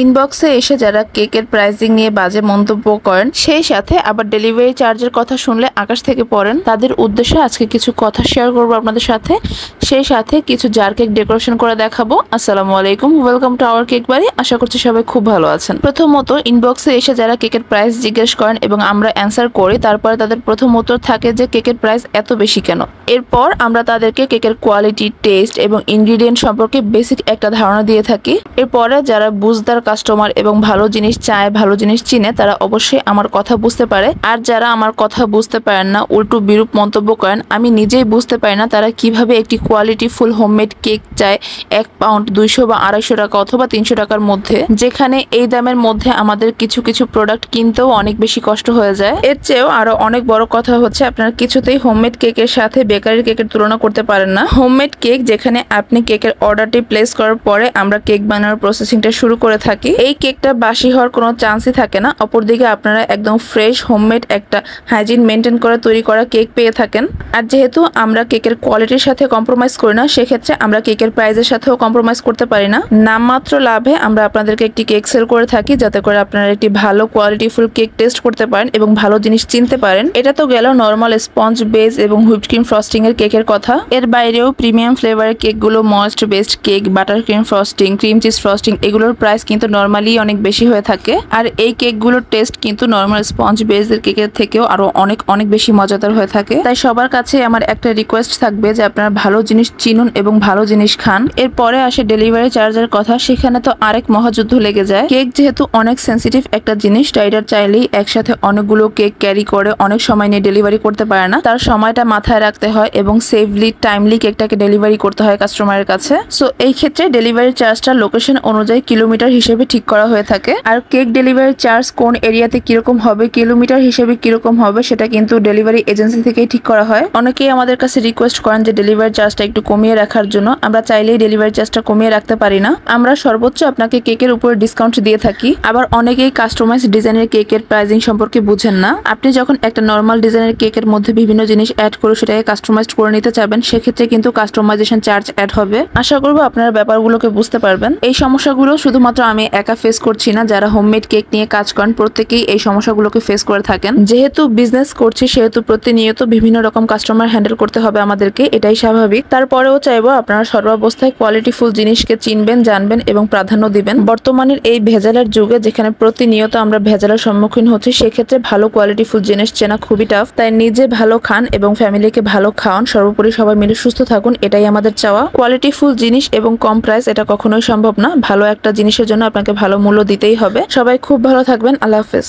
ইনবক্সে এসে যারা কেকের প্রাইসিং নিয়ে বাজে মন্তব্য করেন, সেই সাথে আবার ডেলিভারি চার্জের কথা শুনলে আকাশ থেকে পড়েন, তাদের উদ্দেশ্যে আজকে কিছু কথা শেয়ার করবো আপনাদের সাথে। সেই সাথে কিছু জার কেক ডেকোরেশন করে দেখাবো। আসসালামু আলাইকুম, ওয়েলকাম টু আওয়ার কেক বাড়ি। আশা করছি সবাই খুব ভালো আছেন। প্রথমত, ইনবক্সে এসে যারা কেকের প্রাইস জিজ্ঞেস করেন এবং আমরা অ্যান্সার করি, তারপরে তাদের প্রথম উত্তর থাকে যে কেকের প্রাইস এত বেশি কেন। এরপর আমরা তাদেরকে কেকের কোয়ালিটি, টেস্ট এবং ইনগ্রিডিয়েন্ট সম্পর্কে বেসিক একটা ধারণা দিয়ে থাকি। এরপরে যারা বুঝদার কাস্টমার এবং ভালো জিনিস চায়, ভালো জিনিস চিনে, তারা অবশ্যই আমার কথা বুঝতে পারে। আর যারা আমার কথা বুঝতে পারেন না, উল্টো বিরূপ মন্তব্য করেন, আমি নিজেই বুঝতে পারি না তারা কিভাবে একটি কোয়ালিটি ফুল হোমমেড কেক চায় 1 পাউন্ড 200 বা 250 টাকা অথবা 300 টাকার মধ্যে, যেখানে এই দামের মধ্যে আমাদের কিছু কিছু প্রোডাক্ট কিনতেও অনেক বেশি কষ্ট হয়ে যায়। এর চেয়েও আরো অনেক বড় কথা হচ্ছে, আপনারা কিছুতেই হোমমেড কেকের সাথে বেকারির কেকের তুলনা করতে পারেন না। হোমমেড কেক যেখানে আপনি কেকের অর্ডারটি প্লেস করার পরে আমরা কেক বানানোর প্রসেসিংটা শুরু করে থাকি, এই কেকটা বাসি হওয়ার কোনো চান্সই থাকে না। অপরদিকে আপনারা একদম ফ্রেশ হোমমেড একটা হাইজিন মেনটেন করে তৈরি করা কেক পেয়ে থাকেন। আর যেহেতু আমরা কেকের কোয়ালিটির সাথে কম্প্রোমাইজ করি না, সেক্ষেত্রে আমরা কেকের প্রাইসের সাথেও কম্প্রোমাইজ করতে পারি না। নামমাত্র লাভে আমরা আপনাদেরকে একটি কেক সেল করে থাকি, যাতে করে আপনারা একটি ভালো কোয়ালিটিফুল কেক টেস্ট করতে পারেন এবং ভালো জিনিস চিনতে পারেন। এটা তো গেল নর্মাল স্পঞ্জ বেস এবং হুইপড ক্রিম ফ্রস্টিং এর কেকের কথা। এর বাইরেও প্রিমিয়াম ফ্লেভারের কেকগুলো, moist based cake, butter cream frosting, cream cheese frosting, এগুলোর প্রাইস কিন্তু নর্মালি অনেক বেশি হয়ে থাকে। আর এই কেকগুলোর টেস্ট কিন্তু নর্মাল স্পঞ্জ বেসড কেকের থেকেও আরো অনেক অনেক বেশি মজাদার হয়ে থাকে। তাই সবার কাছে আমার একটা রিকোয়েস্ট থাকবে যে আপনারা ভালো জিনিস চিনুন এবং ভালো জিনিস খান। এরপরে আসে ডেলিভারি চার্জের কথা। সেখানে তো আরেক মহাযুদ্ধ লেগে যায়। কেক যেহেতু অনেক সেন্সিটিভ একটা জিনিস, রাইডার চাইলেই একসাথে অনেকগুলো কেক ক্যারি করে অনেক সময় নিয়ে ডেলিভারি করতে পারে না। তার সময়টা মাথায় রাখতে হয় এবং সেফলি, টাইমলি কেকটাকে ডেলিভারি করতে হয় কাস্টমারের কাছে। সো এই ক্ষেত্রে ডেলিভারি চার্জটা লোকেশন অনুযায়ী কিলোমিটার হিসেবে ঠিক করা হয়ে থাকে। আর কেক ডেলিভারি চার্জ কোন এরিয়াতে কিরকম হবে, কিলোমিটার হিসেবে কিরকম হবে, সেটা কিন্তু ডেলিভারি এজেন্সি থেকেই ঠিক করা হয়। অনেকেই আমাদের কাছে রিকোয়েস্ট করেন যে ডেলিভারি চার্জটা একটু কমিয়ে রাখার জন্য। আমরা চাইলেই ডেলিভারি চার্জটা কমিয়ে রাখতে পারি না। আমরা সর্বোচ্চ আপনাকে কেকের উপরে ডিসকাউন্ট দিয়ে থাকি। আবার অনেকেই কাস্টমাইজ ডিজাইনের কেকের প্রাইসিং সম্পর্কে বুঝেন না। আপনি যখন একটা নর্মাল ডিজাইনের কেকের মধ্যে বিভিন্ন জিনিস অ্যাড করে সেটাকে কাস্টমাইজড করে নিতে চাবেন, সেক্ষেত্রে কিন্তু কাস্টমাইজেশন চার্জ অ্যাড হবে। আশা করবো আপনারা ব্যাপারগুলোকে বুঝতে পারবেন। এই সমস্যাগুলো শুধুমাত্র আমি একা ফেস করছি না, যারা হোমমেড কেক নিয়ে কাজ করেন প্রত্যেকেই এই সমস্যাগুলোকে ফেস করে থাকেন। যেহেতু বিজনেস করছি, সেহেতু প্রতিনিয়ত বিভিন্ন রকম কাস্টমার হ্যান্ডেল করতে হবে আমাদেরকে, এটাই স্বাভাবিক। তারপরেও চাইবো আপনারা সর্বাবস্থায় কোয়ালিটিফুল জিনিসকে চিনবেন, জানবেন এবং প্রাধান্য দিবেন। বর্তমানের এই ভেজালের যুগে, যেখানে প্রতিনিয়ত আমরা ভেজালের সম্মুখীন হচ্ছি, সেক্ষেত্রে ভালো কোয়ালিটিফুল জিনিস চেনা খুবই টাফ। তাই নিজে ভালো খান এবং ফ্যামিলিকে ভালো খাওয়ান। সর্বোপরি সবাই মিলে সুস্থ থাকুন, এটাই আমাদের চাওয়া। কোয়ালিটিফুল জিনিস এবং কম প্রাইস, এটা কখনোই সম্ভব না। ভালো একটা জিনিসের জন্য আপনাকে ভালো মূল্য দিতেই হবে। সবাই খুব ভালো থাকবেন। আল্লাহ হাফেজ।